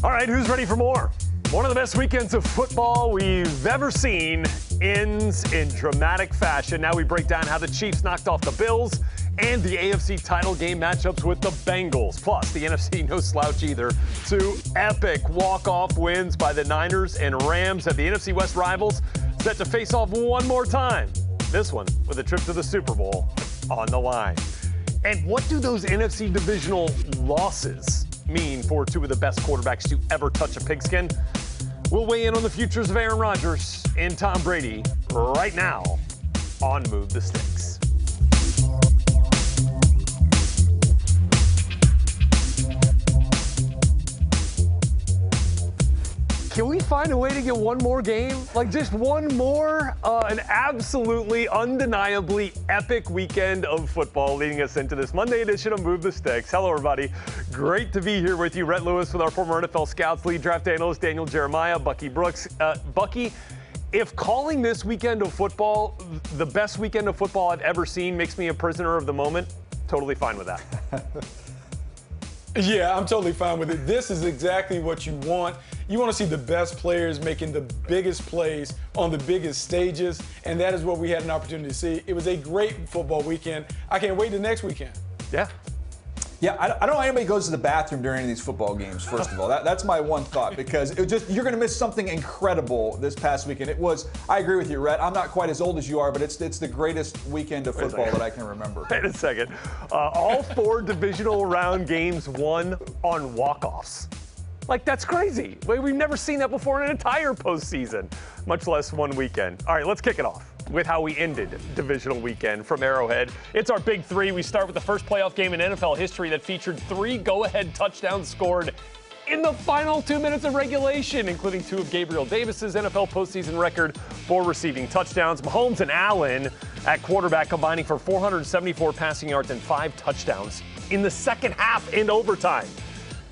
All right, who's ready for more? One of the best weekends of football we've ever seen ends in dramatic fashion. Now we break down how the Chiefs knocked off the Bills and the AFC title game matchups with the Bengals. Plus, the NFC no slouch either. Two epic walk-off wins by the Niners and Rams at the NFC West rivals set to face off one more time. This one with a trip to the Super Bowl on the line. And what do those NFC Divisional losses mean for two of the best quarterbacks to ever touch a pigskin? We'll weigh in on the futures of Aaron Rodgers and Tom Brady right now on Move the Sticks. Can we find a way to get one more game? Like just one more? An absolutely, undeniably epic weekend of football leading us into this Monday edition of Move the Sticks. Hello, everybody. Great to be here with you. Rhett Lewis with our former NFL Scouts lead draft analyst Daniel Jeremiah, Bucky Brooks. Bucky, if calling this weekend of football the best weekend of football I've ever seen makes me a prisoner of the moment, totally fine with that. Yeah, I'm totally fine with it. This is exactly what you want. You want to see the best players making the biggest plays on the biggest stages, and that is what we had an opportunity to see. It was a great football weekend. I can't wait the next weekend. Yeah. Yeah, I don't know anybody goes to the bathroom during any of these football games, first of all. That's my one thought, because you're going to miss something incredible this past weekend. It was, I agree with you, Rhett. I'm not quite as old as you are, but it's the greatest weekend of football that I can remember. Wait a second. All four divisional round games won on walk-offs. Like, that's crazy. We've never seen that before in an entire postseason, much less one weekend. All right, let's kick it off with how we ended divisional weekend from Arrowhead. It's our big three. We start with the first playoff game in NFL history that featured 3 go-ahead touchdowns scored in the final 2 minutes of regulation, including 2 of Gabriel Davis's NFL postseason record for receiving touchdowns. Mahomes and Allen at quarterback combining for 474 passing yards and 5 touchdowns in the second half and overtime.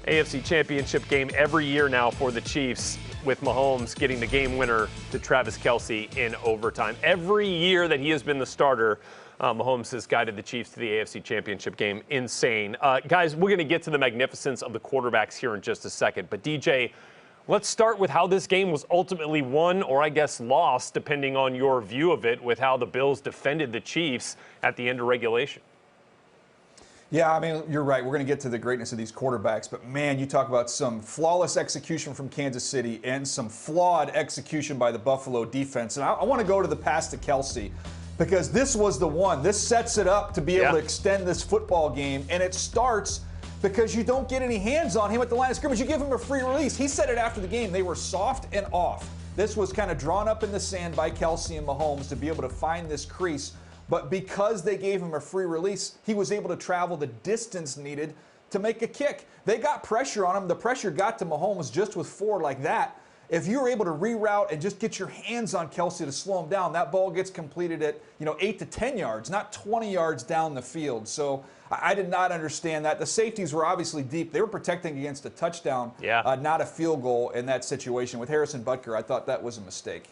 AFC Championship game every year now for the Chiefs, with Mahomes getting the game winner to Travis Kelce in overtime. Every year that he has been the starter, Mahomes has guided the Chiefs to the AFC Championship game. Insane. Guys, we're going to get to the magnificence of the quarterbacks here in just a second. But, DJ, let's start with how this game was ultimately won, or I guess lost, depending on your view of it, with how the Bills defended the Chiefs at the end of regulation. Yeah, I mean, you're right. We're going to get to the greatness of these quarterbacks. But, man, you talk about some flawless execution from Kansas City and some flawed execution by the Buffalo defense. And I want to go to the pass to Kelce, because this was the one. This sets it up to be able to extend this football game. And it starts because you don't get any hands on him at the line of scrimmage. You give him a free release. He said it after the game. They were soft and off. This was kind of drawn up in the sand by Kelce and Mahomes to be able to find this crease. But because they gave him a free release, he was able to travel the distance needed to make a kick. They got pressure on him. The pressure got to Mahomes just with 4 like that. If you were able to reroute and just get your hands on Kelce to slow him down, that ball gets completed at 8 to 10 yards, not 20 yards down the field. So I did not understand that. The safeties were obviously deep. They were protecting against a touchdown, not a field goal in that situation. With Harrison Butker, I thought that was a mistake.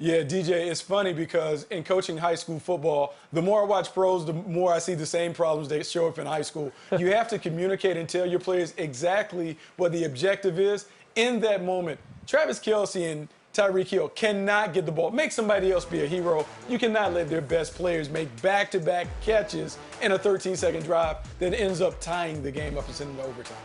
Yeah, DJ, it's funny because in coaching high school football, the more I watch pros, the more I see the same problems that show up in high school. You have to communicate and tell your players exactly what the objective is in that moment. Travis Kelce and Tyreek Hill cannot get the ball. Make somebody else be a hero. You cannot let their best players make back-to-back catches in a 13-second drive that ends up tying the game up and sending it to overtime.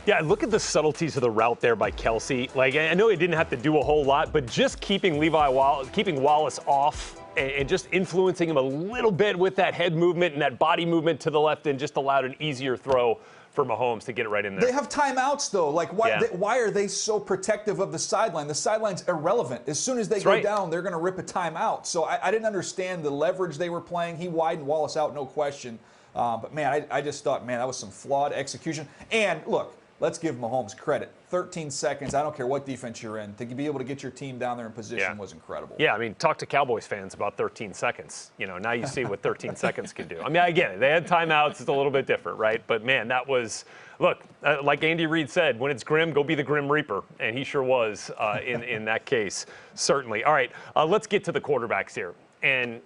Yeah, look at the subtleties of the route there by Kelce. Like, I know he didn't have to do a whole lot, but just keeping Wallace off and just influencing him a little bit with that head movement and that body movement to the left, and just allowed an easier throw for Mahomes to get it right in there. They have timeouts, though. Like, why are they so protective of the sideline? The sideline's irrelevant. As soon as they go down, they're going to rip a timeout. So I didn't understand the leverage they were playing. He widened Wallace out, no question. But, man, I just thought, man, that was some flawed execution. And, look, let's give Mahomes credit. 13 seconds, I don't care what defense you're in, to be able to get your team down there in position was incredible. Yeah, I mean, talk to Cowboys fans about 13 seconds. Now you see what 13 seconds can do. I mean, I get it. They had timeouts. It's a little bit different, right? But, man, that was – look, like Andy Reid said, when it's grim, go be the Grim Reaper. And he sure was in that case, certainly. All right, let's get to the quarterbacks here. And,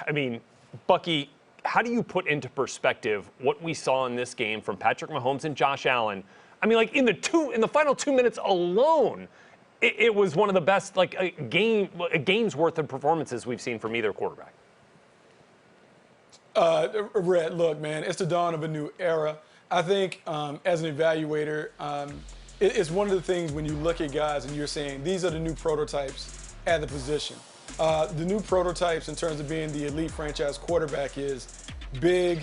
I mean, Bucky – how do you put into perspective what we saw in this game from Patrick Mahomes and Josh Allen I mean, like in the final 2 minutes alone, it was one of the best a game's worth of performances we've seen from either quarterback. Rhett, look, man, it's the dawn of a new era. I think as an evaluator, it's one of the things when you look at guys and you're saying these are the new prototypes at the position. The new prototypes in terms of being the elite franchise quarterback is big,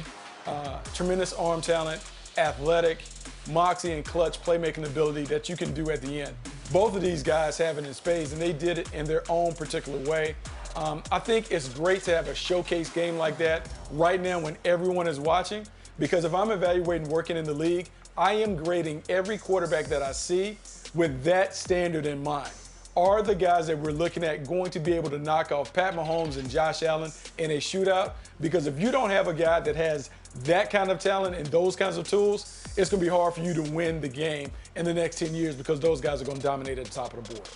tremendous arm talent, athletic, moxie and clutch playmaking ability that you can do at the end. Both of these guys have it in spades, and they did it in their own particular way. I think it's great to have a showcase game like that right now when everyone is watching, because if I'm evaluating working in the league, I am grading every quarterback that I see with that standard in mind. Are the guys that we're looking at going to be able to knock off Pat Mahomes and Josh Allen in a shootout? Because if you don't have a guy that has that kind of talent and those kinds of tools, it's going to be hard for you to win the game in the next 10 years because those guys are going to dominate at the top of the board.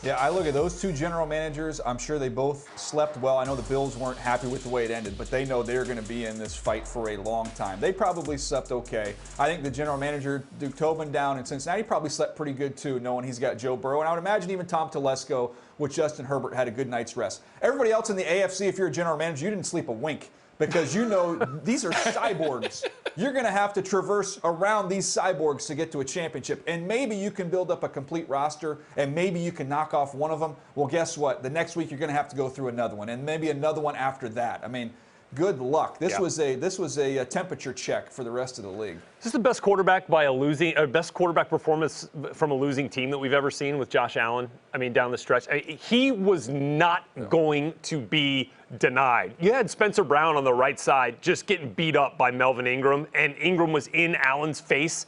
Yeah, I look at those two general managers. I'm sure they both slept well. I know the Bills weren't happy with the way it ended, but they know they're going to be in this fight for a long time. They probably slept okay. I think the general manager, Duke Tobin, down in Cincinnati, probably slept pretty good too, knowing he's got Joe Burrow. And I would imagine even Tom Telesco with Justin Herbert had a good night's rest. Everybody else in the AFC, if you're a general manager, you didn't sleep a wink, because you know these are cyborgs. You're going to have to traverse around these cyborgs to get to a championship. And maybe you can build up a complete roster, and maybe you can knock off one of them. Well, guess what? The next week you're going to have to go through another one, and maybe another one after that. I mean, good luck. This was a temperature check for the rest of the league. Is this the best quarterback best quarterback performance from a losing team that we've ever seen with Josh Allen? I mean, down the stretch, he was not going to be denied. You had Spencer Brown on the right side just getting beat up by Melvin Ingram, and Ingram was in Allen's face.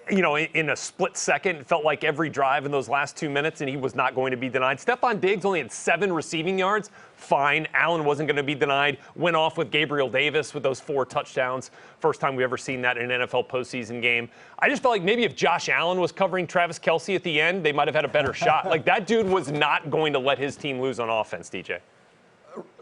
In a split second. It felt like every drive in those last 2 minutes, and he was not going to be denied. Stephon Diggs only had 7 receiving yards. Fine. Allen wasn't going to be denied. Went off with Gabriel Davis with those 4 touchdowns. First time we've ever seen that in an NFL postseason game. I just felt like maybe if Josh Allen was covering Travis Kelce at the end, they might have had a better shot. Like, that dude was not going to let his team lose on offense, DJ.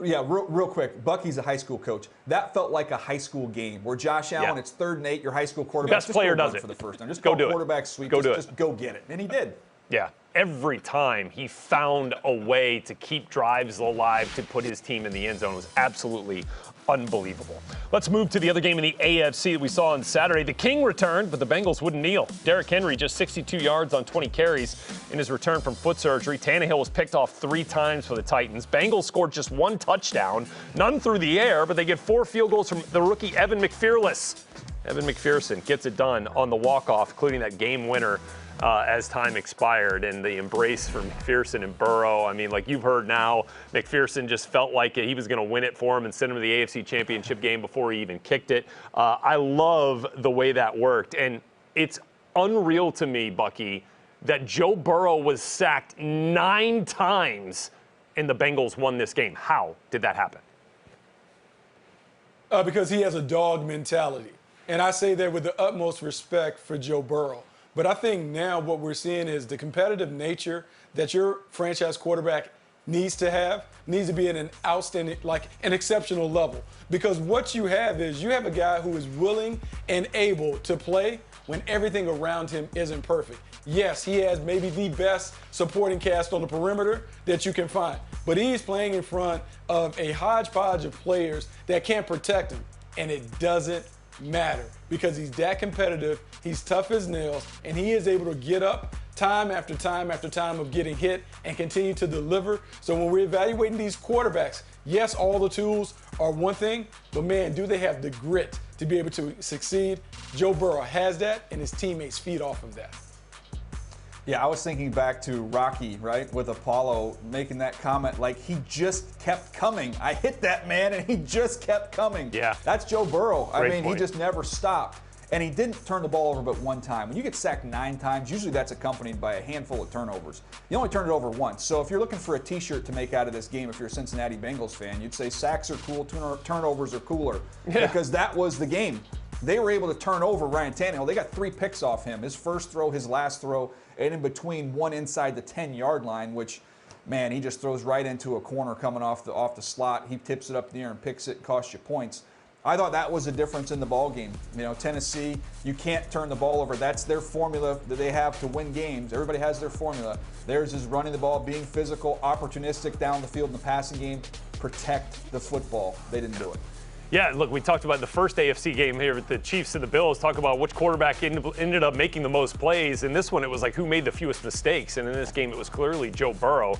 Yeah, real quick. Bucky's a high school coach. That felt like a high school game where Josh Allen, it's 3rd and 8, your high school quarterback. Best player does it for the first time. Just go do it. Quarterback sweep. Just go get it. And he did. Yeah. Every time he found a way to keep drives alive to put his team in the end zone. It was absolutely unbelievable. Let's move to the other game in the AFC that we saw on Saturday. The King returned, but the Bengals wouldn't kneel. Derrick Henry just 62 yards on 20 carries in his return from foot surgery. Tannehill was picked off 3 times for the Titans. Bengals scored just 1 touchdown, none through the air, but they get 4 field goals from the rookie Evan McPherson gets it done on the walk-off, including that game winner as time expired, and the embrace for McPherson and Burrow. I mean, like you've heard now, McPherson just felt like he was going to win it for him and send him to the AFC Championship game before he even kicked it. I love the way that worked, and it's unreal to me, Bucky, that Joe Burrow was sacked 9 times and the Bengals won this game. How did that happen? Because he has a dog mentality. And I say that with the utmost respect for Joe Burrow. But I think now what we're seeing is the competitive nature that your franchise quarterback needs to be at an outstanding, like an exceptional level. Because what you have is you have a guy who is willing and able to play when everything around him isn't perfect. Yes, he has maybe the best supporting cast on the perimeter that you can find. But he's playing in front of a hodgepodge of players that can't protect him. And it doesn't matter because he's that competitive, he's tough as nails, and he is able to get up time after time after time of getting hit and continue to deliver. So when we're evaluating these quarterbacks, yes, all the tools are one thing, but man, do they have the grit to be able to succeed? Joe Burrow has that, and his teammates feed off of that. Yeah, I was thinking back to Rocky, right, with Apollo making that comment, like he just kept coming. I hit that man, and he just kept coming. Yeah. That's Joe Burrow. Great I mean, point. He just never stopped. And he didn't turn the ball over but 1 time. When you get sacked 9 times, usually that's accompanied by a handful of turnovers. You only turned it over once. So if you're looking for a T-shirt to make out of this game, if you're a Cincinnati Bengals fan, you'd say sacks are cool, turnovers are cooler. Yeah. Because that was the game. They were able to turn over Ryan Tannehill. They got 3 picks off him. His first throw, his last throw, and in between one inside the 10-yard line, which, man, he just throws right into a corner coming off the slot. He tips it up in the air and picks it, costs you points. I thought that was a difference in the ball game. Tennessee, you can't turn the ball over. That's their formula that they have to win games. Everybody has their formula. Theirs is running the ball, being physical, opportunistic down the field in the passing game, protect the football. They didn't do it. Yeah, look, we talked about the first AFC game here with the Chiefs and the Bills, talk about which quarterback ended up making the most plays. In this one, it was like who made the fewest mistakes. And in this game, it was clearly Joe Burrow.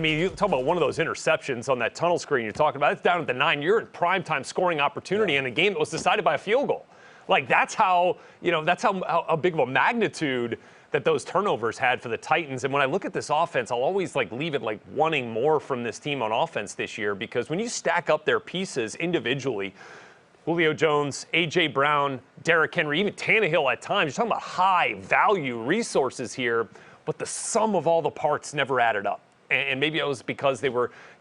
You talk about one of those interceptions on that tunnel screen you're talking about. It's down at the 9. You're in primetime scoring opportunity in a game that was decided by a field goal. Like, that's how big of a magnitude that those turnovers had for the Titans. And when I look at this offense, I'll always leave it wanting more from this team on offense this year, because when you stack up their pieces individually, Julio Jones, A.J. Brown, Derrick Henry, even Tannehill at times, you're talking about high value resources here, but the sum of all the parts never added up. And maybe it was because they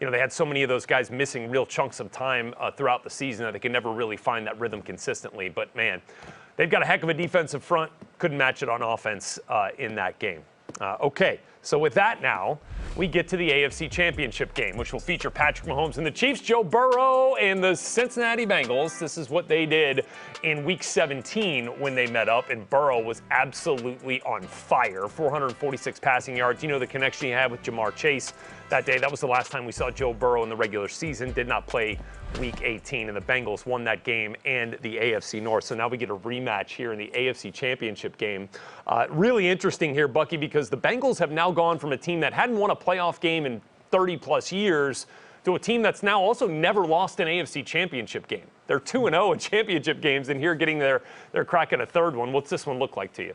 had so many of those guys missing real chunks of time throughout the season that they could never really find that rhythm consistently. But man, they've got a heck of a defensive front. Couldn't match it on offense in that game. Okay, so with that now, we get to the AFC Championship game, which will feature Patrick Mahomes and the Chiefs, Joe Burrow and the Cincinnati Bengals. This is what they did in Week 17 when they met up, and Burrow was absolutely on fire. 446 passing yards. You know the connection he had with Jamar Chase that day. That was the last time we saw Joe Burrow in the regular season. Did not play Week 18, and the Bengals won that game and the AFC North. So now we get a rematch here in the AFC Championship game. Really interesting here, Bucky, because the Bengals have now gone from a team that hadn't won a playoff game in 30-plus years to a team that's now also never lost an AFC Championship game. They're 2-0 in championship games, and here getting their crack at a third one. What's this one look like to you?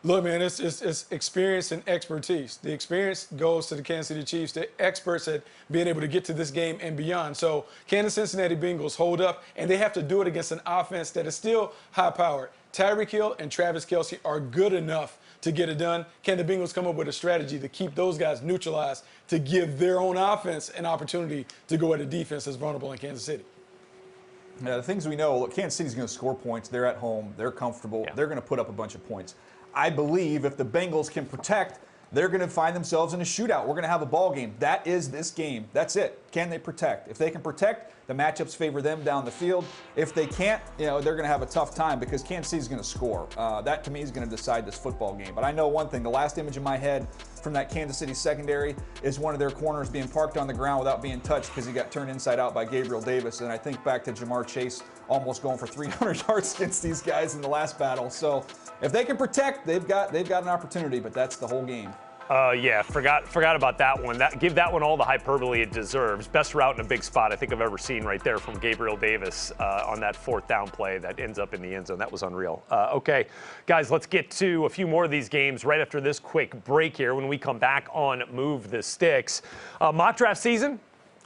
Look, man, it's experience and expertise. The experience goes to the Kansas City Chiefs. The experts at being able to get to this game and beyond. So Cincinnati Bengals hold up, and they have to do it against an offense that is still high-powered. Tyreek Hill and Travis Kelce are good enough to get it done. Can the Bengals come up with a strategy to keep those guys neutralized, to give their own offense an opportunity to go at a defense that's vulnerable in Kansas City? Yeah, the things we know, look, Kansas City's going to score points. They're at home. They're comfortable. Yeah. They're going to put up a bunch of points. I believe if the Bengals can protect, they're going to find themselves in a shootout. We're going to have a ball game. That is this game. That's it. Can they protect? If they can protect, the matchups favor them down the field. If they can't, they're going to have a tough time because Kansas City's going to score. That, to me, is going to decide this football game. But I know one thing. The last image in my head from that Kansas City secondary is one of their corners being parked on the ground without being touched because he got turned inside out by Gabriel Davis. And I think back to Jamar Chase almost going for 300 yards against these guys in the last battle. So if they can protect, they've got an opportunity, but that's the whole game. Forgot about that one. Give that one all the hyperbole it deserves. Best route in a big spot I think I've ever seen right there from Gabriel Davis on that fourth down play that ends up in the end zone. That was unreal. Okay, guys, let's get to a few more of these games right after this quick break here when we come back on Move the Sticks. Mock draft season,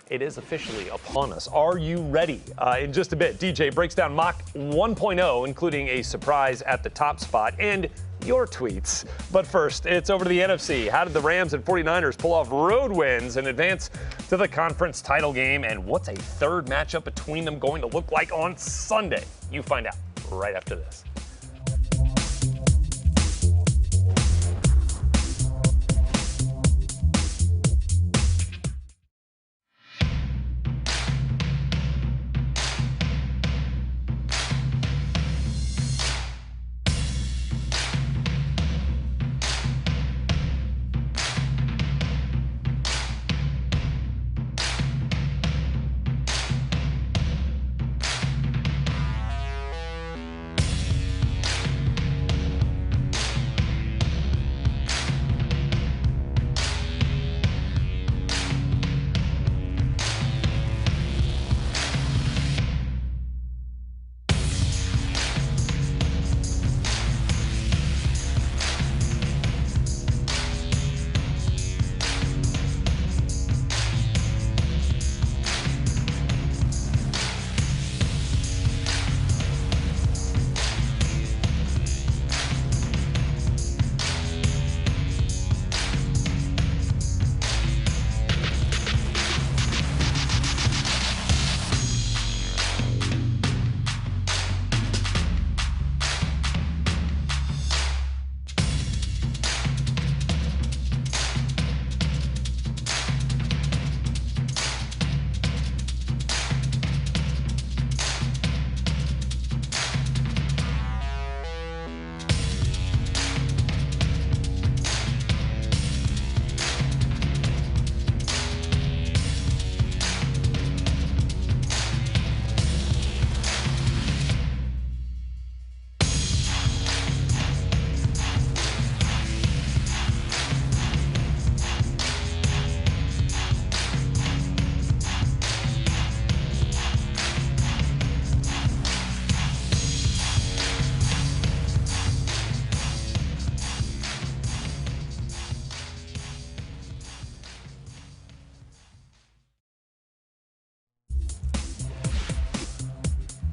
it is officially upon us. Are you ready? In just a bit, DJ breaks down Mock 1.0, including a surprise at the top spot and your tweets. But first, it's over to the NFC. How did the Rams and 49ers pull off road wins and advance to the conference title game? And what's a third matchup between them going to look like on Sunday? You find out right after this.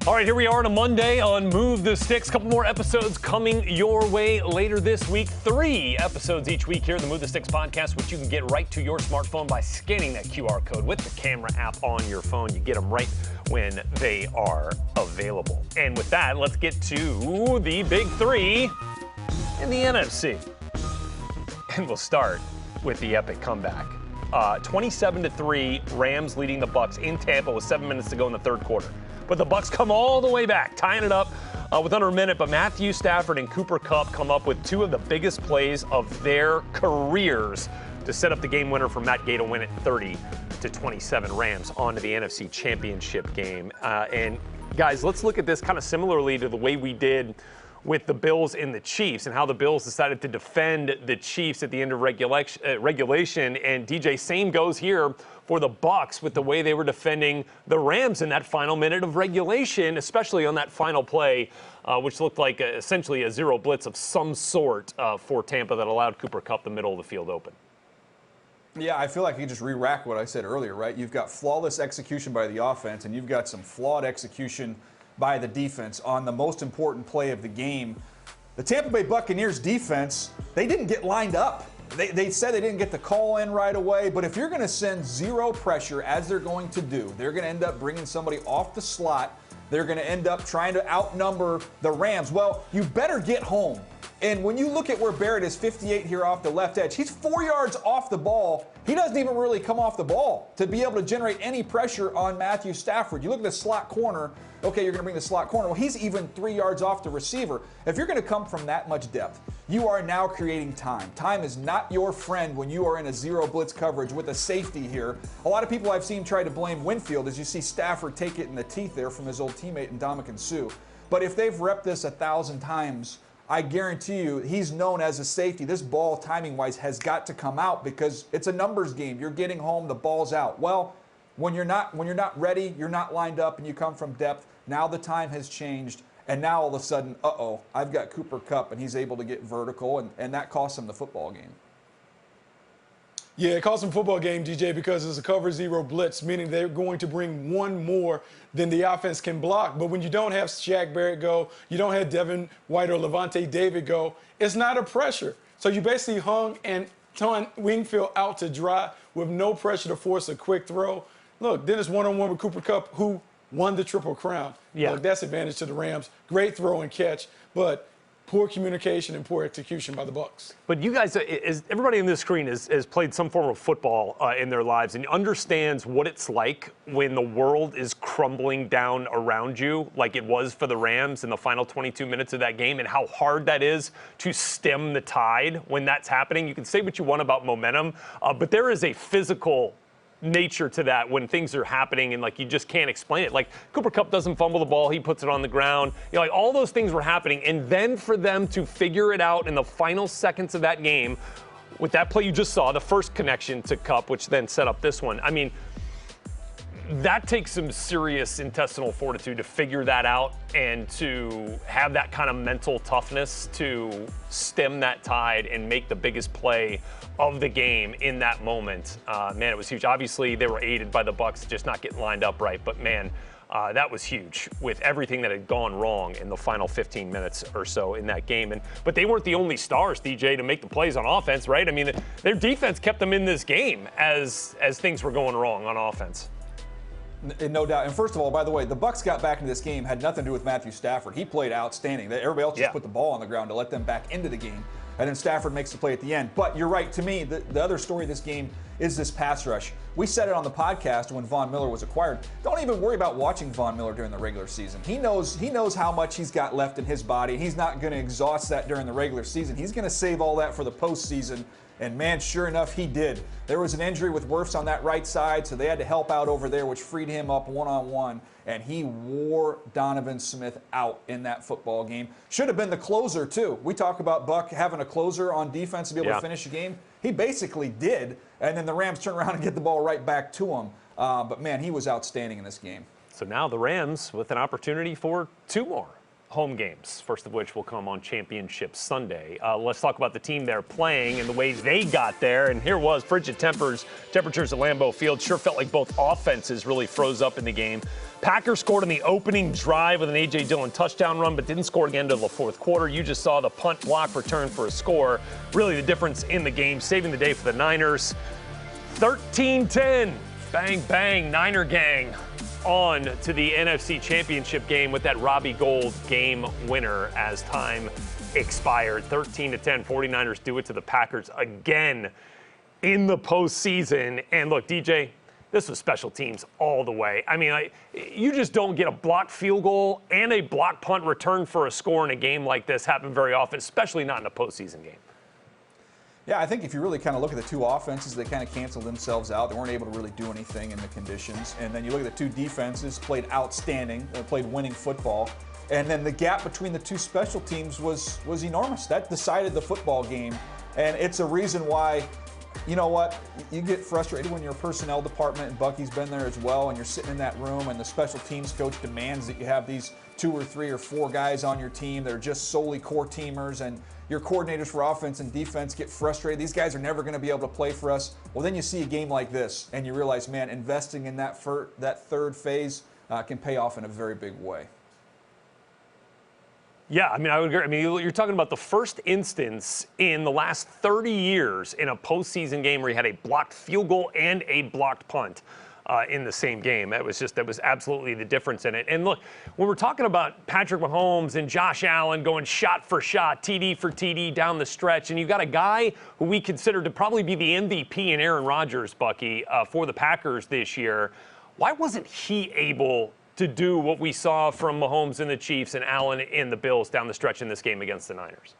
All right, here we are on a Monday on Move the Sticks. A couple more episodes coming your way later this week. 3 episodes each week here in the Move the Sticks podcast, which you can get right to your smartphone by scanning that QR code with the camera app on your phone. You get them right when they are available. And with that, let's get to the big 3 in the NFC. And we'll start with the epic comeback. 27-3, Rams leading the Bucs in Tampa with 7 minutes to go in the third quarter. But the Bucs come all the way back, tying it up with under a minute. But Matthew Stafford and Cooper Kupp come up with 2 of the biggest plays of their careers to set up the game winner for Matt Gay to win it 30-27. Rams on to the NFC Championship game. And guys, let's look at this kind of similarly to the way we did with the Bills and the Chiefs, and how the Bills decided to defend the Chiefs at the end of regulation. And DJ, same goes here for the Bucs with the way they were defending the Rams in that final minute of regulation, especially on that final play, which looked like essentially a zero blitz of some sort for Tampa that allowed Cooper Kupp the middle of the field open. Yeah, I feel like you just re-rack what I said earlier, right? You've got flawless execution by the offense, and you've got some flawed execution by the defense on the most important play of the game. The Tampa Bay Buccaneers defense, they didn't get lined up. They said they didn't get the call in right away, but if you're going to send zero pressure, as they're going to do, they're going to end up bringing somebody off the slot. They're going to end up trying to outnumber the Rams. Well, you better get home. And when you look at where Barrett is 58 here off the left edge, he's 4 yards off the ball. He doesn't even really come off the ball to be able to generate any pressure on Matthew Stafford. You look at the slot corner, okay, you're going to bring the slot corner. Well, he's even 3 yards off the receiver. If you're going to come from that much depth, you are now creating time. Time is not your friend when you are in a zero blitz coverage with a safety here. A lot of people I've seen try to blame Winfield as you see Stafford take it in the teeth there from his old teammate Ndamukong Suh. But if they've repped this 1,000 times, I guarantee you he's known as a safety. This ball, timing-wise, has got to come out because it's a numbers game. You're getting home, the ball's out. Well, when you're not ready, you're not lined up, and you come from depth, now the time has changed, and now all of a sudden, I've got Cooper Kupp, and he's able to get vertical, and that costs him the football game. Yeah, it cost them football game, DJ, because it's a cover zero blitz, meaning they're going to bring one more than the offense can block. But when you don't have Shaq Barrett go, you don't have Devin White or Levante David go, it's not a pressure. So you basically hung and turned Wingfield out to dry with no pressure to force a quick throw. Look, then it's one-on-one with Cooper Kupp, who won the Triple Crown. Yeah. Look, that's advantage to the Rams. Great throw and catch, but poor communication and poor execution by the Bucs. But you guys, everybody on this screen has played some form of football in their lives and understands what it's like when the world is crumbling down around you, like it was for the Rams in the final 22 minutes of that game, and how hard that is to stem the tide when that's happening. You can say what you want about momentum, but there is a physical nature to that when things are happening and like you just can't explain it. Like Cooper Kupp doesn't fumble the ball, he puts it on the ground. You know, like all those things were happening, and then for them to figure it out in the final seconds of that game with that play you just saw, the first connection to Kupp, which then set up this one. I mean, that takes some serious intestinal fortitude to figure that out and to have that kind of mental toughness to stem that tide and make the biggest play of the game in that moment. Man, it was huge. Obviously, they were aided by the Bucs just not getting lined up right, but man, that was huge with everything that had gone wrong in the final 15 minutes or so in that game. But they weren't the only stars, DJ, to make the plays on offense, right? I mean, their defense kept them in this game as things were going wrong on offense. No doubt. And first of all, by the way, the Bucs got back into this game had nothing to do with Matthew Stafford. He played outstanding. Everybody else just put the ball on the ground to let them back into the game. And then Stafford makes the play at the end. But you're right. To me, the other story of this game is this pass rush. We said it on the podcast when Von Miller was acquired. Don't even worry about watching Von Miller during the regular season. He knows how much he's got left in his body. He's not going to exhaust that during the regular season. He's going to save all that for the postseason. And man, sure enough, he did. There was an injury with Wirfs on that right side, so they had to help out over there, which freed him up one-on-one. And he wore Donovan Smith out in that football game. Should have been the closer, too. We talk about Buck having a closer on defense to be able to finish a game. He basically did. And then the Rams turn around and get the ball right back to him. But, man, he was outstanding in this game. So now the Rams with an opportunity for 2 more home games, first of which will come on Championship Sunday. Let's talk about the team they're playing and the way they got there. And here was frigid temperatures at Lambeau Field. Sure felt like both offenses really froze up in the game. Packers scored on the opening drive with an A.J. Dillon touchdown run, but didn't score again until the fourth quarter. You just saw the punt block return for a score. Really the difference in the game, saving the day for the Niners. 13-10, bang, bang, Niner gang on to the NFC Championship game with that Robbie Gould game winner as time expired. 13-10, 49ers do it to the Packers again in the postseason. And look, DJ, this was special teams all the way. I mean, you just don't get a blocked field goal and a blocked punt return for a score in a game like this happen very often, especially not in a postseason game. Yeah, I think if you really kind of look at the two offenses, they kind of canceled themselves out. They weren't able to really do anything in the conditions. And then you look at the two defenses, played outstanding, played winning football. And then the gap between the two special teams was enormous. That decided the football game. And it's a reason why, you know what, you get frustrated when you're a personnel department, and Bucky's been there as well, and you're sitting in that room and the special teams coach demands that you have these 2 or 3 or 4 guys on your team that are just solely core teamers, and your coordinators for offense and defense get frustrated. These guys are never going to be able to play for us. Well, then you see a game like this, and you realize, man, investing in that third phase can pay off in a very big way. Yeah, I mean, I would agree. I mean, you're talking about the first instance in the last 30 years in a postseason game where you had a blocked field goal and a blocked punt in the same game. That was absolutely the difference in it. And look, when we're talking about Patrick Mahomes and Josh Allen going shot for shot, TD for TD down the stretch, and you've got a guy who we consider to probably be the MVP in Aaron Rodgers, Bucky, for the Packers this year, why wasn't he able to do what we saw from Mahomes and the Chiefs and Allen in the Bills down the stretch in this game against the Niners?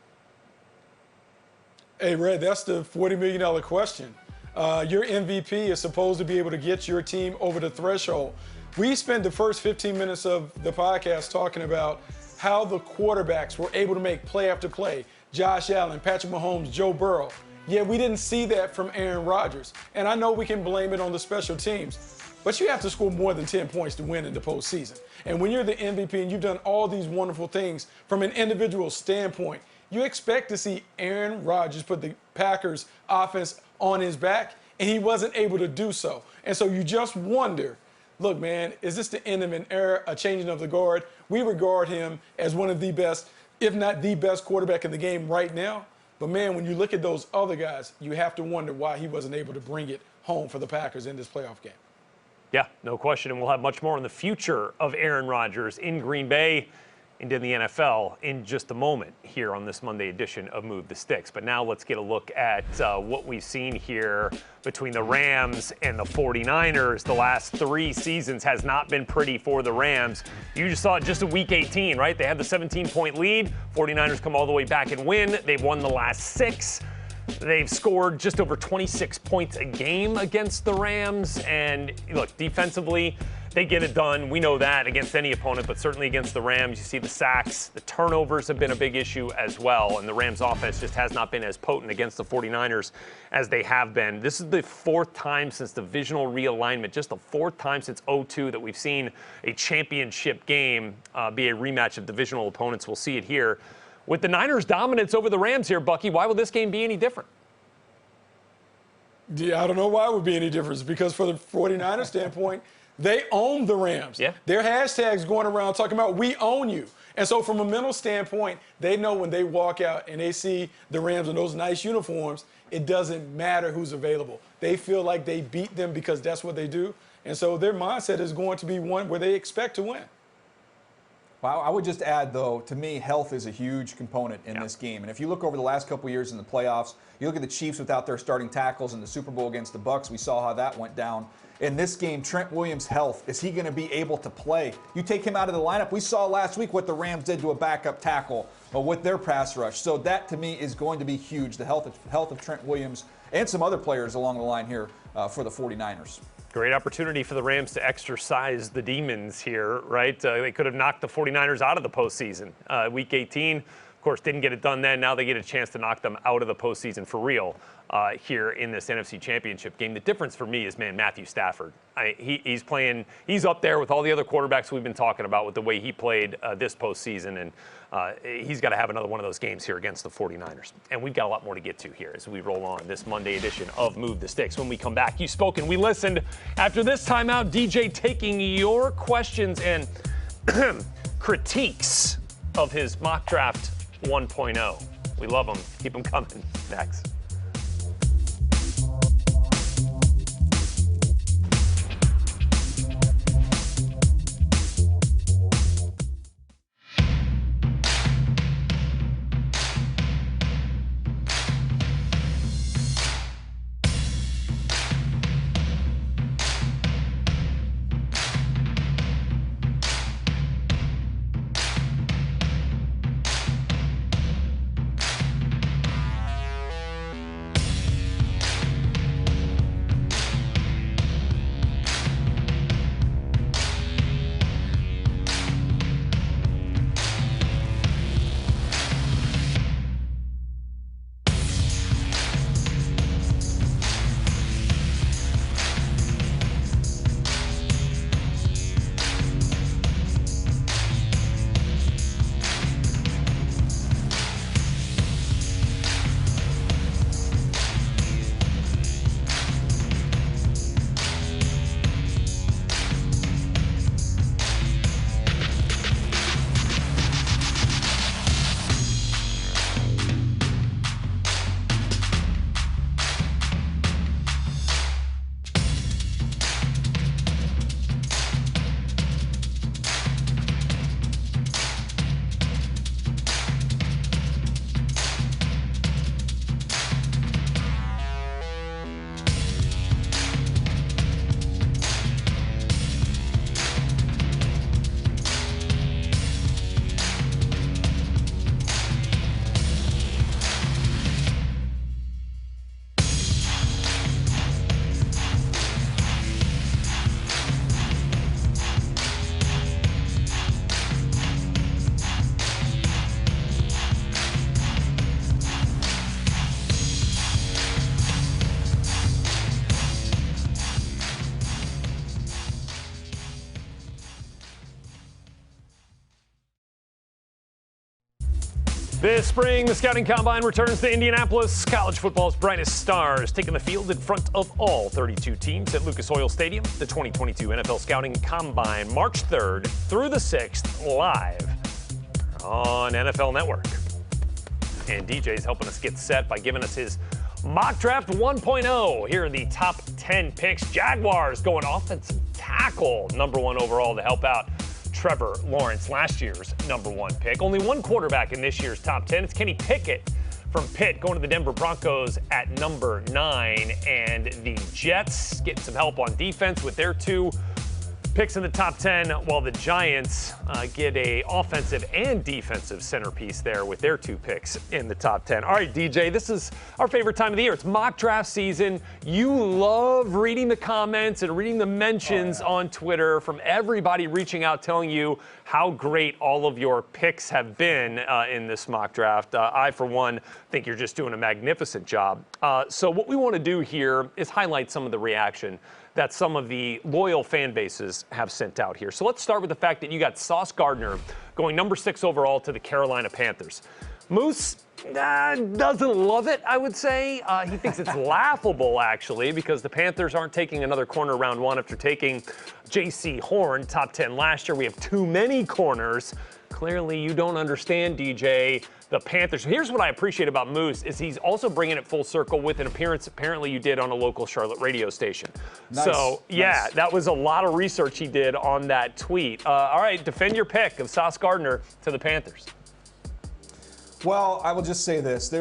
Hey, Red, that's the $40 million question. Your MVP is supposed to be able to get your team over the threshold. We spent the first 15 minutes of the podcast talking about how the quarterbacks were able to make play after play. Josh Allen, Patrick Mahomes, Joe Burrow. Yeah, we didn't see that from Aaron Rodgers. And I know we can blame it on the special teams, but you have to score more than 10 points to win in the postseason. And when you're the MVP and you've done all these wonderful things from an individual standpoint, you expect to see Aaron Rodgers put the Packers offense on his back, and he wasn't able to do so. And so you just wonder, look, man, is this the end of an era, a changing of the guard? We regard him as one of the best, if not the best quarterback in the game right now. But, man, when you look at those other guys, you have to wonder why he wasn't able to bring it home for the Packers in this playoff game. Yeah, no question. And we'll have much more on the future of Aaron Rodgers in Green Bay and in the NFL in just a moment here on this Monday edition of Move the Sticks. But now let's get a look at what we've seen here between the Rams and the 49ers. The last 3 seasons has not been pretty for the Rams. You just saw it just in Week 18, right? They had the 17-point lead. 49ers come all the way back and win. They've won the last 6. They've scored just over 26 points a game against the Rams. And look, defensively, they get it done. We know that against any opponent, but certainly against the Rams. You see the sacks. The turnovers have been a big issue as well. And the Rams offense just has not been as potent against the 49ers as they have been. This is the 4th time since divisional realignment, just the 4th time since 2002 that we've seen a championship game be a rematch of divisional opponents. We'll see it here. With the Niners' dominance over the Rams here, Bucky, why will this game be any different? Yeah, I don't know why it would be any difference, because for the 49ers standpoint, they own the Rams. Yeah. Their hashtags going around talking about "we own you." And so from a mental standpoint, they know when they walk out and they see the Rams in those nice uniforms, it doesn't matter who's available. They feel like they beat them because that's what they do. And so their mindset is going to be one where they expect to win. Well, I would just add, though, to me, health is a huge component in this game. And if you look over the last couple of years in the playoffs, you look at the Chiefs without their starting tackles in the Super Bowl against the Bucs, we saw how that went down. In this game, Trent Williams' health, is he going to be able to play? You take him out of the lineup. We saw last week what the Rams did to a backup tackle with their pass rush. So that, to me, is going to be huge, the health of Trent Williams and some other players along the line here for the 49ers. Great opportunity for the Rams to exercise the demons here, right? They could have knocked the 49ers out of the postseason. Week 18, course, didn't get it done then. Now they get a chance to knock them out of the postseason for real here in this NFC Championship game. The difference for me is, man, Matthew Stafford. He's playing. He's up there with all the other quarterbacks we've been talking about with the way he played this postseason, and he's got to have another one of those games here against the 49ers. And we've got a lot more to get to here as we roll on this Monday edition of Move the Sticks. When we come back, you spoke and we listened. After this timeout, DJ taking your questions and critiques of his mock draft 1.0. We love them. Keep them coming. Next. This spring, the Scouting Combine returns to Indianapolis. College football's brightest stars taking the field in front of all 32 teams at Lucas Oil Stadium. The 2022 NFL Scouting Combine, March 3rd through the 6th, live on NFL Network. And DJ's helping us get set by giving us his mock draft 1.0. Here are the top 10 picks. Jaguars going offensive tackle, #1 overall to help out Trevor Lawrence, last year's #1 pick. Only one quarterback in this year's top 10. It's Kenny Pickett from Pitt going to the Denver Broncos at #9. And the Jets getting some help on defense with their 2 picks in the top 10, while the Giants get a offensive and defensive centerpiece there with their 2 picks in the top 10. All right, DJ, this is our favorite time of the year. It's mock draft season. You love reading the comments and reading the mentions on Twitter from everybody reaching out, telling you how great all of your picks have been in this mock draft. I, for one, think you're just doing a magnificent job. So what we want to do here is highlight some of the reaction that some of the loyal fan bases have sent out here. So let's start with the fact that you got Sauce Gardner going #6 overall to the Carolina Panthers. Moose doesn't love it, I would say. He thinks it's laughable, actually, because the Panthers aren't taking another corner round 1 after taking J.C. Horn, top 10 last year. We have too many corners. Clearly, you don't understand, DJ. The Panthers. Here's what I appreciate about Moose is he's also bringing it full circle with an appearance apparently you did on a local Charlotte radio station. Nice. So, yeah, that was a lot of research he did on that tweet. All right, defend your pick of Sauce Gardner to the Panthers. Well, I will just say this.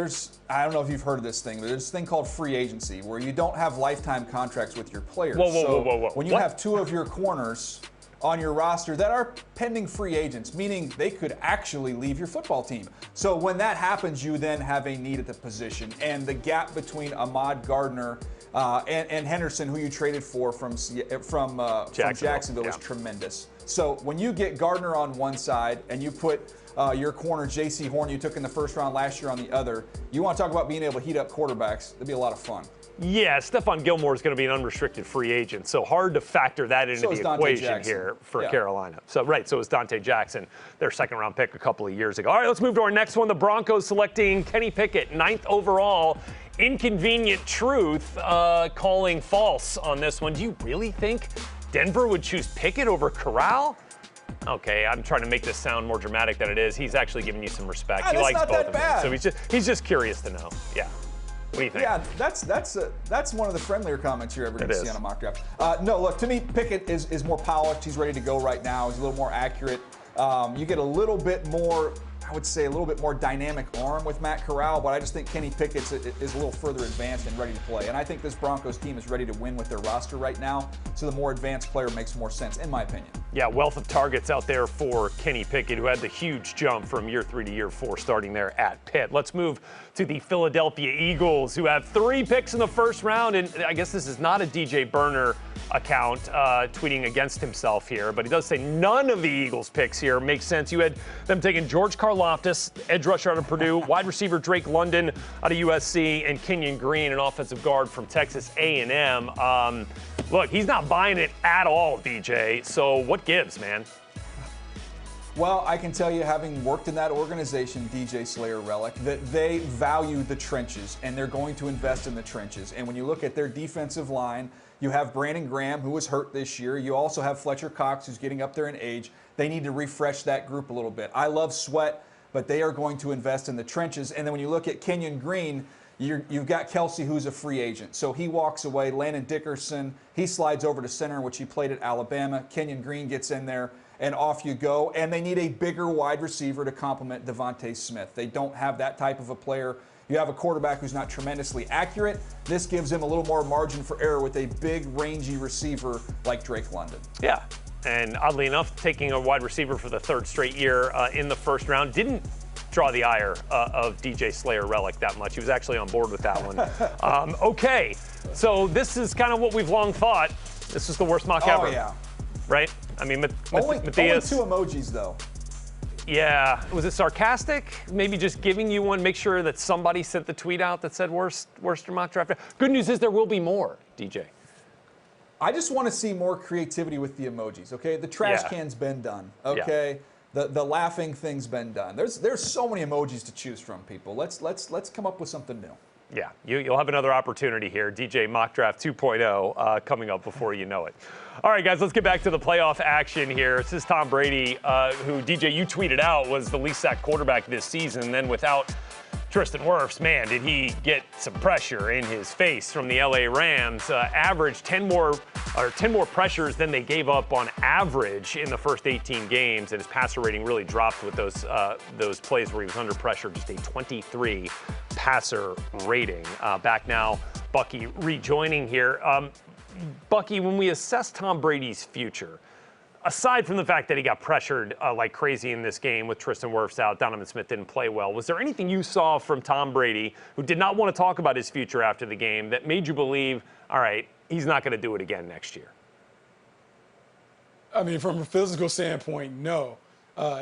I don't know if you've heard of this thing, but there's this thing called free agency where you don't have lifetime contracts with your players. Whoa. When you have 2 of your corners on your roster that are pending free agents, meaning they could actually leave your football team. So when that happens, you then have a need at the position. And the gap between Ahmad Gardner and Henderson, who you traded for from Jacksonville, was tremendous. So when you get Gardner on one side and you put your corner, J.C. Horn, you took in the first round last year on the other, you want to talk about being able to heat up quarterbacks. It'd be a lot of fun. Yeah, Stephon Gilmore is going to be an unrestricted free agent, so hard to factor that into the equation here for Carolina. So is Dante Jackson, their second-round pick a couple of years ago. All right, let's move to our next one. The Broncos selecting Kenny Pickett, 9th overall. Inconvenient Truth calling false on this one. Do you really think Denver would choose Pickett over Corral? Okay, I'm trying to make this sound more dramatic than it is. He's actually giving you some respect. He likes both of them, so he's just curious to know. Yeah. What do you think? Yeah, that's one of the friendlier comments you're ever going to see on a mock draft. No, look, to me, Pickett is more polished. He's ready to go right now. He's a little more accurate. You get a little bit more, I would say, a little bit more dynamic arm with Matt Corral, but I just think Kenny Pickett is a little further advanced and ready to play. And I think this Broncos team is ready to win with their roster right now, so the more advanced player makes more sense, in my opinion. Yeah, wealth of targets out there for Kenny Pickett, who had the huge jump from year 3 to year 4 starting there at Pitt. Let's move to the Philadelphia Eagles, who have 3 picks in the first round. And I guess this is not a DJ Burner account tweeting against himself here, but he does say none of the Eagles picks here makes sense. You had them taking George Karlaftis, edge rusher out of Purdue, wide receiver Drake London out of USC, and Kenyon Green, an offensive guard from Texas A&M. Look, he's not buying it at all, DJ. So what gives, man? Well, I can tell you, having worked in that organization, DJ Slayer Relic, that they value the trenches, and they're going to invest in the trenches. And when you look at their defensive line, you have Brandon Graham, who was hurt this year. You also have Fletcher Cox, who's getting up there in age. They need to refresh that group a little bit. I love Sweat, but they are going to invest in the trenches. And then when you look at Kenyon Green, you've got Kelsey, who's a free agent. So he walks away. Landon Dickerson, he slides over to center, which he played at Alabama. Kenyon Green gets in there, and off you go. And they need a bigger wide receiver to complement Devontae Smith. They don't have that type of a player. You have a quarterback who's not tremendously accurate. This gives him a little more margin for error with a big, rangy receiver like Drake London. Yeah, and oddly enough, taking a wide receiver for the 3rd straight year in the first round didn't draw the ire of DJ Slayer Relic that much. He was actually on board with that one. Okay, so this is kind of what we've long thought. This is the worst mock ever. Oh, yeah. Right? I mean, only 2 Matthias. emojis, though. Yeah. Was it sarcastic? Maybe just giving you one, make sure that somebody sent the tweet out that said worst mock draft. Good news is there will be more, DJ. I just want to see more creativity with the emojis, okay? The trash can's been done, okay? Yeah. The laughing thing's been done. There's so many emojis to choose from, people. Let's come up with something new. Yeah, you'll have another opportunity here. DJ Mock Draft 2.0 coming up before you know it. All right, guys, let's get back to the playoff action here. This is Tom Brady, who, DJ, you tweeted out was the least sacked quarterback this season. And then without Tristan Wirfs, man, did he get some pressure in his face from the LA Rams. Averaged 10 more pressures than they gave up on average in the first 18 games, and his passer rating really dropped with those plays where he was under pressure. Just a 23 passer rating. Back now, Bucky rejoining here. Bucky, when we assess Tom Brady's future, aside from the fact that he got pressured like crazy in this game with Tristan Wirfs out, Donovan Smith didn't play well, was there anything you saw from Tom Brady, who did not want to talk about his future after the game, that made you believe, all right, he's not going to do it again next year? I mean, from a physical standpoint, no.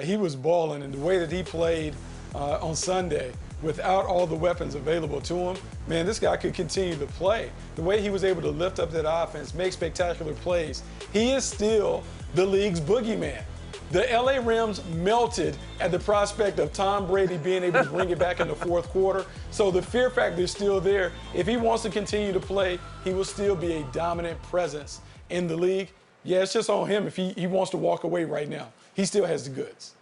He was balling, and the way that he played on Sunday without all the weapons available to him, man, this guy could continue to play. The way he was able to lift up that offense, make spectacular plays, he is still the league's boogeyman. The LA Rams melted at the prospect of Tom Brady being able to bring it back in the 4th quarter. So the fear factor is still there. If he wants to continue to play, he will still be a dominant presence in the league. Yeah, it's just on him if he wants to walk away right now. He still has the goods.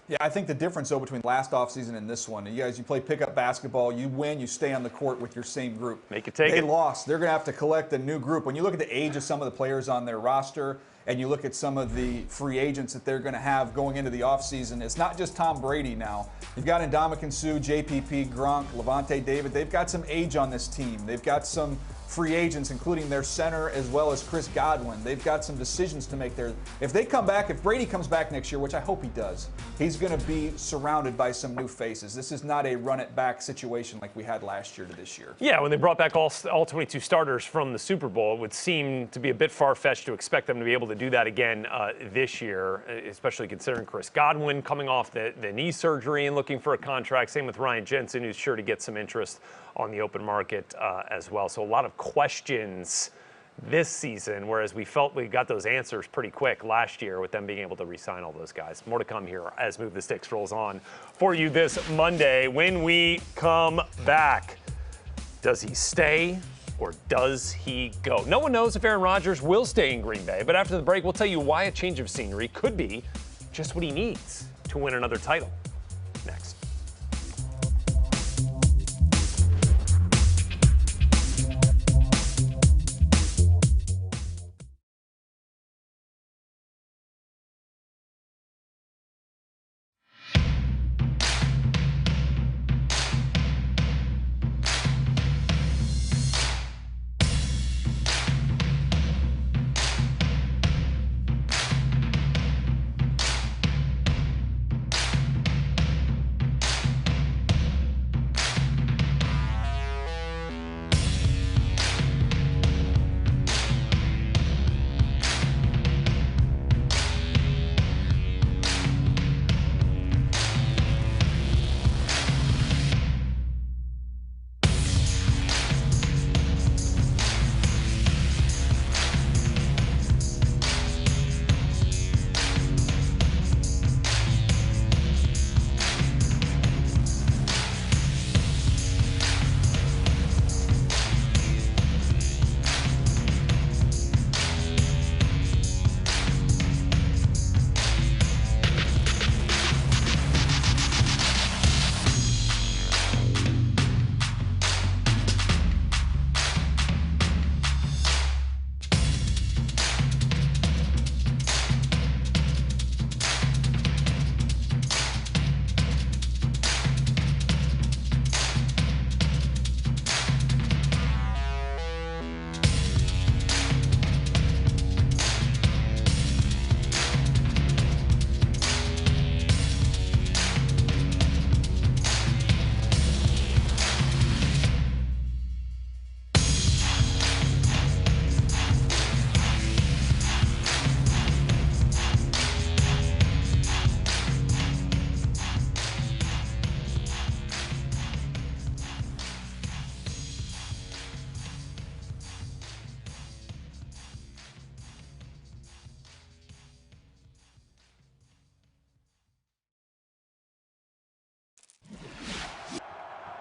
Yeah, I think the difference, though, between last offseason and this one, you play pickup basketball, you win, you stay on the court with your same group. Make it take it. They lost. They're going to have to collect a new group. When you look at the age of some of the players on their roster and you look at some of the free agents that they're going to have going into the offseason, it's not just Tom Brady now. You've got Ndamukong Suh, JPP, Gronk, Levante David. They've got some age on this team. They've got some free agents, including their center as well as Chris Godwin. They've got some decisions to make there. If Brady comes back next year, which I hope he does, he's going to be surrounded by some new faces. This is not a run-it-back situation like we had last year to this year. Yeah, when they brought back all 22 starters from the Super Bowl, it would seem to be a bit far-fetched to expect them to be able to do that again this year, especially considering Chris Godwin coming off the knee surgery and looking for a contract. Same with Ryan Jensen, who's sure to get some interest on the open market as well. So a lot of questions this season, whereas we felt we got those answers pretty quick last year with them being able to re-sign all those guys. More to come here as Move the Sticks rolls on for you this Monday. When we come back, does he stay or does he go? No one knows if Aaron Rodgers will stay in Green Bay, but after the break, we'll tell you why a change of scenery could be just what he needs to win another title. Next.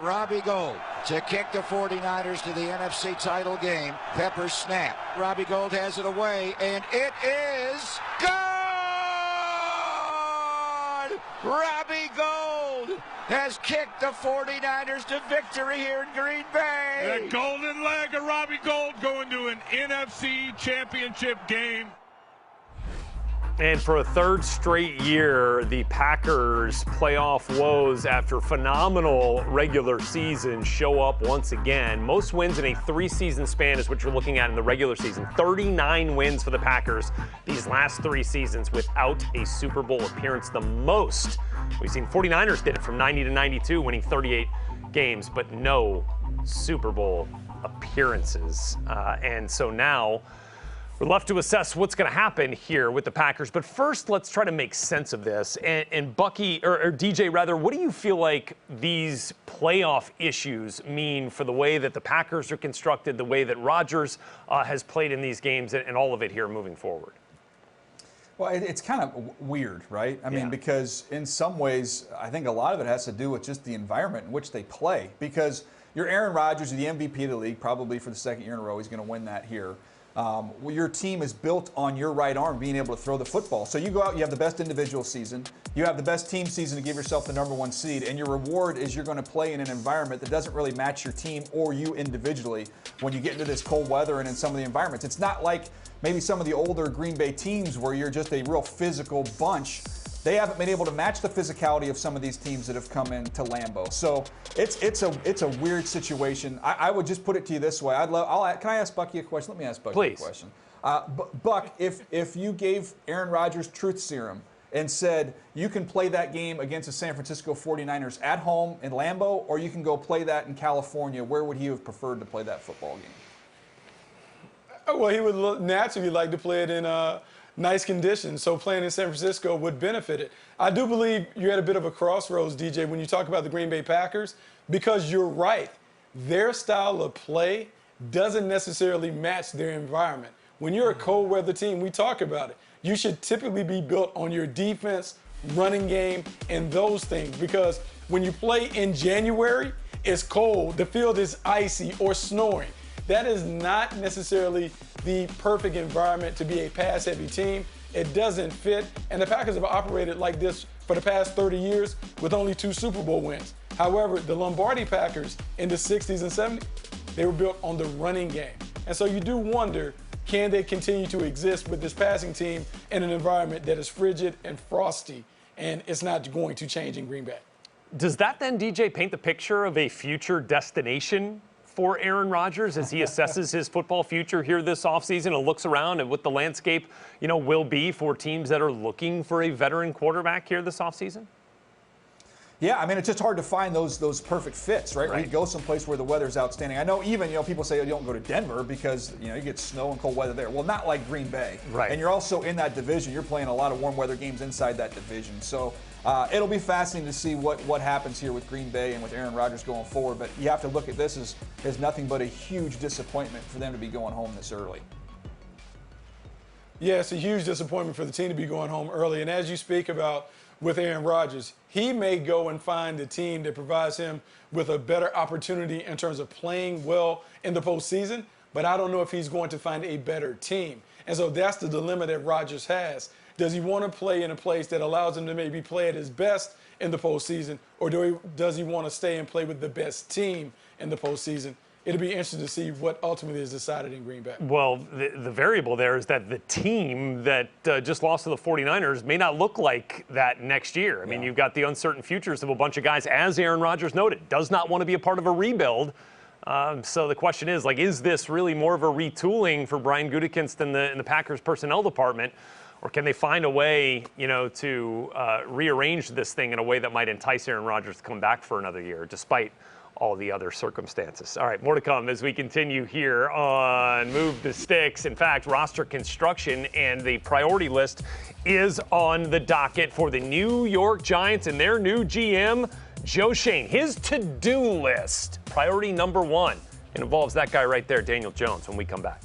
Robbie Gould to kick the 49ers to the NFC title game. Peppers snap. Robbie Gould has it away, and it is gone! Robbie Gould has kicked the 49ers to victory here in Green Bay. The golden leg of Robbie Gould going to an NFC Championship game. And for a third straight year, the Packers' playoff woes after phenomenal regular season show up once again. Most wins in a three-season span is what you're looking at in the regular season. 39 wins for the Packers these last three seasons without a Super Bowl appearance. The most we've seen 49ers did it from 90 to 92, winning 38 games, but no Super Bowl appearances. And so now we're left to assess what's going to happen here with the Packers. But first, let's try to make sense of this. And Bucky, or DJ rather, what do you feel like these playoff issues mean for the way that the Packers are constructed, the way that Rodgers has played in these games, and all of it here moving forward? Well, it's kind of weird, right? I mean, because in some ways, I think a lot of it has to do with just the environment in which they play. Because you're Aaron Rodgers, you're the MVP of the league, probably for the second year in a row. He's going to win that here. Your team is built on your right arm being able to throw the football. So you go out, you have the best individual season, you have the best team season to give yourself the #1 seed, and your reward is you're going to play in an environment that doesn't really match your team or you individually when you get into this cold weather and in some of the environments. It's not like maybe some of the older Green Bay teams where you're just a real physical bunch. they haven't been able to match the physicality of some of these teams that have come into Lambeau. So it's a weird situation. I would just put it to you this way. Can I ask Bucky a question? Let me ask Bucky a question. Buck, if you gave Aaron Rodgers truth serum and said you can play that game against the San Francisco 49ers at home in Lambeau, or you can go play that in California, where would he have preferred to play that football game? Well, he would naturally like to play it in nice conditions, so playing in San Francisco would benefit it. I do believe you're at a bit of a crossroads, DJ, when you talk about the Green Bay Packers, because you're right. Their style of play doesn't necessarily match their environment. When you're a cold weather team, we talk about it. You should typically be built on your defense, running game, and those things, because when you play in January, it's cold, the field is icy or snowing. That is not necessarily the perfect environment to be a pass-heavy team. It doesn't fit, and the Packers have operated like this for the past 30 years with only 2 Super Bowl wins. However, the Lombardi Packers in the 60s and 70s, they were built on the running game. And so you do wonder, can they continue to exist with this passing team in an environment that is frigid and frosty, and it's not going to change in Green Bay? Does that then, DJ, paint the picture of a future destination for Aaron Rodgers as he assesses his football future here this offseason and looks around at what the landscape, will be for teams that are looking for a veteran quarterback here this offseason? Yeah, I mean, it's just hard to find those perfect fits, right? Where you go someplace where the weather's outstanding. I know even, people say you don't go to Denver because, you get snow and cold weather there. Well, not like Green Bay. Right. And you're also in that division. You're playing a lot of warm weather games inside that division. So it'll be fascinating to see what happens here with Green Bay and with Aaron Rodgers going forward. But you have to look at this as nothing but a huge disappointment for them to be going home this early. Yeah, it's a huge disappointment for the team to be going home early. And as you speak about with Aaron Rodgers, he may go and find a team that provides him with a better opportunity in terms of playing well in the postseason, but I don't know if he's going to find a better team. And so that's the dilemma that Rodgers has. Does he want to play in a place that allows him to maybe play at his best in the postseason, or does he want to stay and play with the best team in the postseason? It'll be interesting to see what ultimately is decided in Green Bay. Well, the variable there is that the team that just lost to the 49ers may not look like that next year. I mean, you've got the uncertain futures of a bunch of guys, as Aaron Rodgers noted, does not want to be a part of a rebuild. So the question is, is this really more of a retooling for Brian Gutekunst in the Packers personnel department? Or can they find a way, to rearrange this thing in a way that might entice Aaron Rodgers to come back for another year, despite all the other circumstances? All right, more to come as we continue here on Move the Sticks. In fact, roster construction and the priority list is on the docket for the New York Giants and their new GM, Joe Schoen. His to-do list, priority number 1, and involves that guy right there, Daniel Jones, when we come back.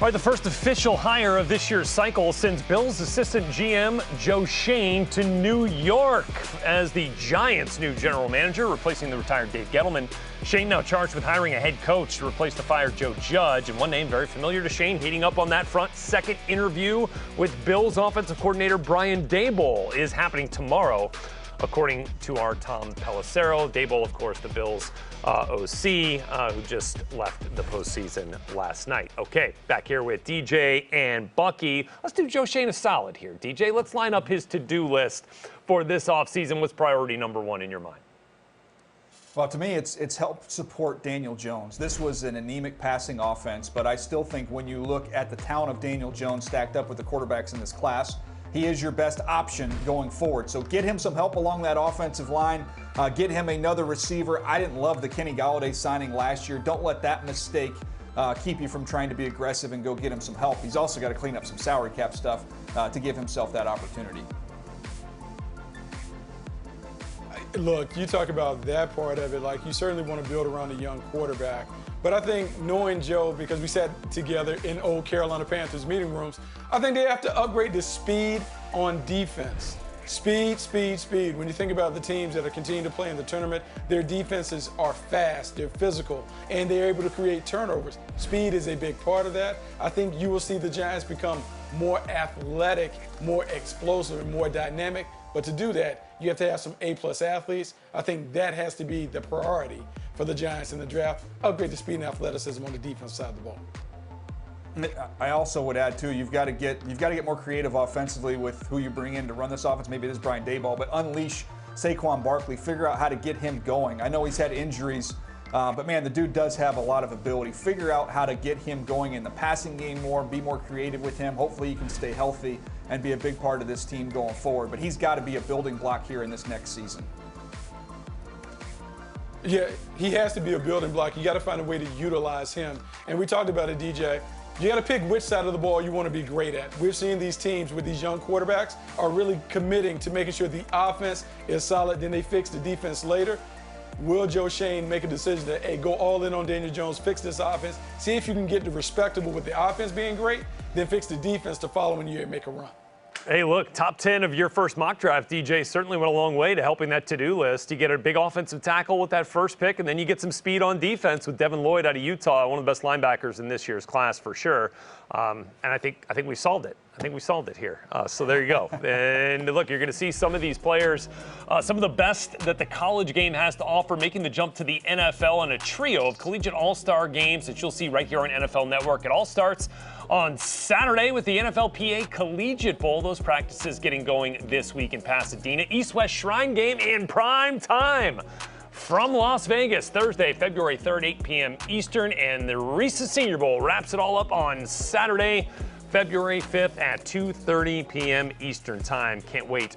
All right, the first official hire of this year's cycle sends Bills assistant GM Joe Schoen to New York as the Giants' new general manager, replacing the retired Dave Gettleman. Schoen now charged with hiring a head coach to replace the fired Joe Judge, and one name very familiar to Schoen heating up on that front. Second interview with Bills offensive coordinator Brian Daboll is happening tomorrow, according to our Tom Pelissero. Daboll, of course, the Bills OC, who just left the postseason last night. Okay, back here with DJ and Bucky. Let's do Joe Schoen a solid here. DJ, let's line up his to-do list for this offseason. What's priority number one in your mind? Well, to me, it's help support Daniel Jones. This was an anemic passing offense, but I still think when you look at the talent of Daniel Jones stacked up with the quarterbacks in this class, he is your best option going forward. So get him some help along that offensive line. Get him another receiver. I didn't love the Kenny Golladay signing last year. Don't let that mistake keep you from trying to be aggressive and go get him some help. He's also got to clean up some salary cap stuff to give himself that opportunity. Look, you talk about that part of it, like you certainly want to build around a young quarterback. But I think knowing Joe, because we sat together in old Carolina Panthers meeting rooms, I think they have to upgrade the speed on defense. Speed, speed, speed. When you think about the teams that are continuing to play in the tournament, their defenses are fast, they're physical, and they're able to create turnovers. Speed is a big part of that. I think you will see the Giants become more athletic, more explosive, and more dynamic. But to do that, you have to have some A-plus athletes. I think that has to be the priority for the Giants in the draft. Upgrade the speed and athleticism on the defense side of the ball. I also would add too, you've got to get more creative offensively with who you bring in to run this offense. Maybe it is Brian Daboll, but unleash Saquon Barkley. Figure out how to get him going. I know he's had injuries, but man, the dude does have a lot of ability. Figure out how to get him going in the passing game more. Be more creative with him. Hopefully, he can stay healthy and be a big part of this team going forward. But he's got to be a building block here in this next season. Yeah, he has to be a building block. You got to find a way to utilize him. And we talked about it, DJ. You got to pick which side of the ball you want to be great at. We're seeing these teams with these young quarterbacks are really committing to making sure the offense is solid, then they fix the defense later. Will Joe Schoen make a decision to, hey, go all in on Daniel Jones, fix this offense, see if you can get the respectable with the offense being great, then fix the defense the following year and make a run? Hey, look, top 10 of your first mock draft, DJ, certainly went a long way to helping that to-do list. You get a big offensive tackle with that first pick, and then you get some speed on defense with Devin Lloyd out of Utah, one of the best linebackers in this year's class for sure. And I think we solved it. I think we solved it here. So there you go. And look, you're going to see some of these players, some of the best that the college game has to offer, making the jump to the NFL in a trio of collegiate all-star games that you'll see right here on NFL Network. It all starts on Saturday with the NFLPA Collegiate Bowl. Those practices getting going this week in Pasadena. East-West Shrine game in prime time from Las Vegas, Thursday, February 3rd, 8 p.m. Eastern. And the Reese's Senior Bowl wraps it all up on Saturday, February 5th at 2:30 p.m. Eastern Time. Can't wait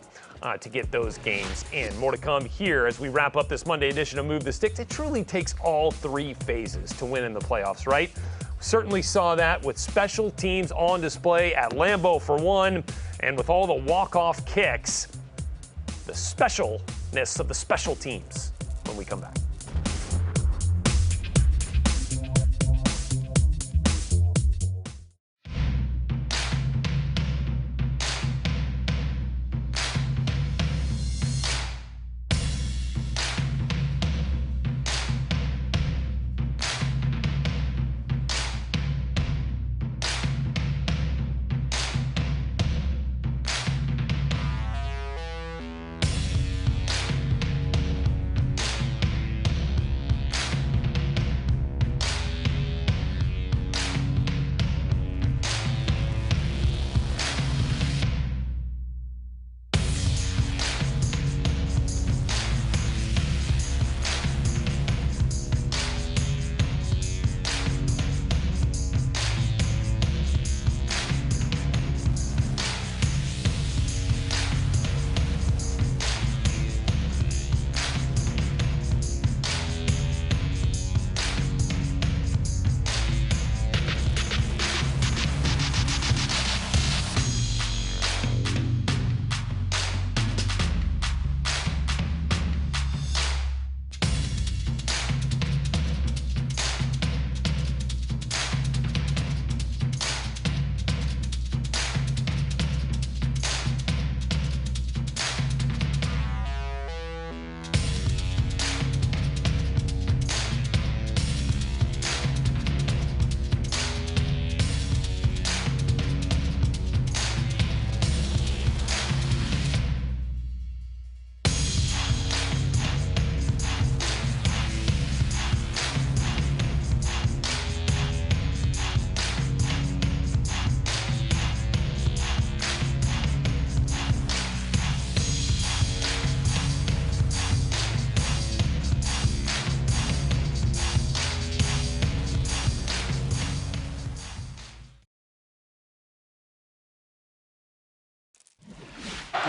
to get those games in. More to come here as we wrap up this Monday edition of Move the Sticks. It truly takes all three phases to win in the playoffs, right? Certainly saw that with special teams on display at Lambeau for one, and with all the walk-off kicks, the specialness of the special teams when we come back.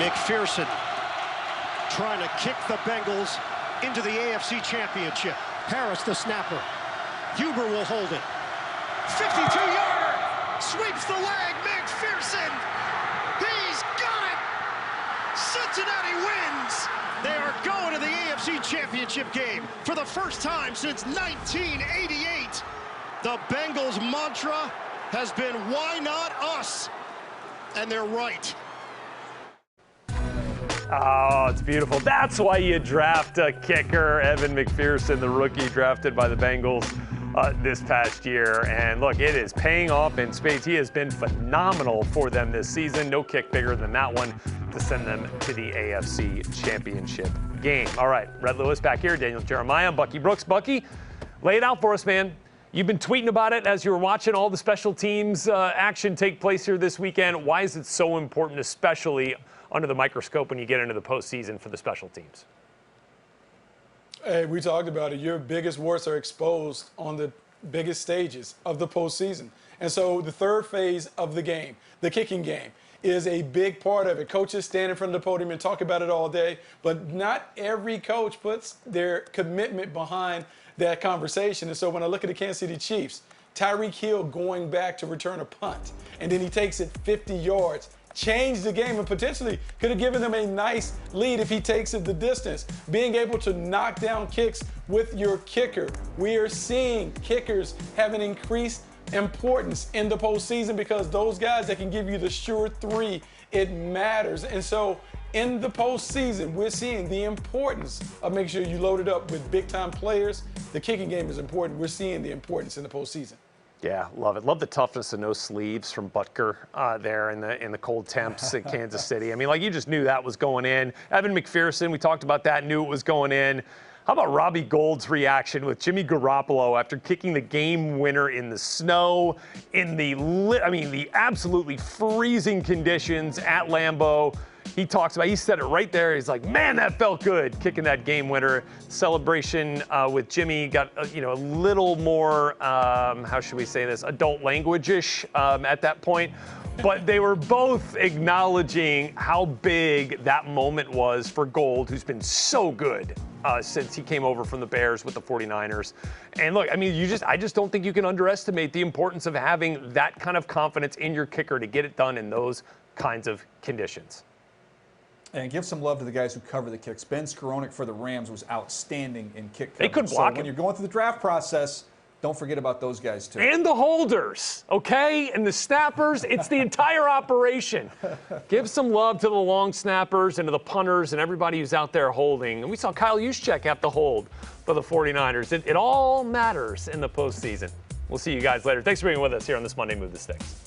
McPherson trying to kick the Bengals into the AFC Championship. Harris, the snapper. Huber will hold it. 52-yarder. Sweeps the leg. McPherson. He's got it. Cincinnati wins. They are going to the AFC Championship game for the first time since 1988. The Bengals' mantra has been, why not us? And they're right. Oh, it's beautiful. That's why you draft a kicker, Evan McPherson, the rookie drafted by the Bengals this past year. And look, it is paying off in spades. He has been phenomenal for them this season. No kick bigger than that one to send them to the AFC Championship game. All right, Red Lewis back here, Daniel Jeremiah, Bucky Brooks. Bucky, lay it out for us, man. You've been tweeting about it as you were watching all the special teams action take place here this weekend. Why is it so important, especially under the microscope when you get into the postseason for the special teams? Hey, we talked about it. Your biggest warts are exposed on the biggest stages of the postseason. And so the third phase of the game, the kicking game, is a big part of it. Coaches stand in front of the podium and talk about it all day, but not every coach puts their commitment behind that conversation. And so when I look at the Kansas City Chiefs, Tyreek Hill going back to return a punt, and then he takes it 50 yards, changed the game and potentially could have given them a nice lead if he takes it the distance. Being able to knock down kicks with your kicker. We are seeing kickers have an increased importance in the postseason because those guys that can give you the sure three, it matters. And so in the postseason, we're seeing the importance of making sure you load it up with big-time players. The kicking game is important. We're seeing the importance in the postseason. Yeah, love it. Love the toughness and no sleeves from Butker there in the cold temps in Kansas City. I mean, like, you just knew that was going in. Evan McPherson, we talked about that, knew it was going in. How about Robbie Gould's reaction with Jimmy Garoppolo after kicking the game winner in the snow, in the absolutely freezing conditions at Lambeau? He said it right there. He's like, man, that felt good, kicking that game winner. Celebration with Jimmy got a little more, how should we say this, adult language-ish at that point. But they were both acknowledging how big that moment was for Gould, who's been so good since he came over from the Bears with the 49ers. And look, I mean, I just don't think you can underestimate the importance of having that kind of confidence in your kicker to get it done in those kinds of conditions. And give some love to the guys who cover the kicks. Ben Skowronek for the Rams was outstanding in kick coverage. They could block when you're going through the draft process, don't forget about those guys too. And the holders, okay? And the snappers, it's the entire operation. Give some love to the long snappers and to the punters and everybody who's out there holding. And we saw Kyle Juszczyk have to hold for the 49ers. It all matters in the postseason. We'll see you guys later. Thanks for being with us here on this Monday Move the Sticks.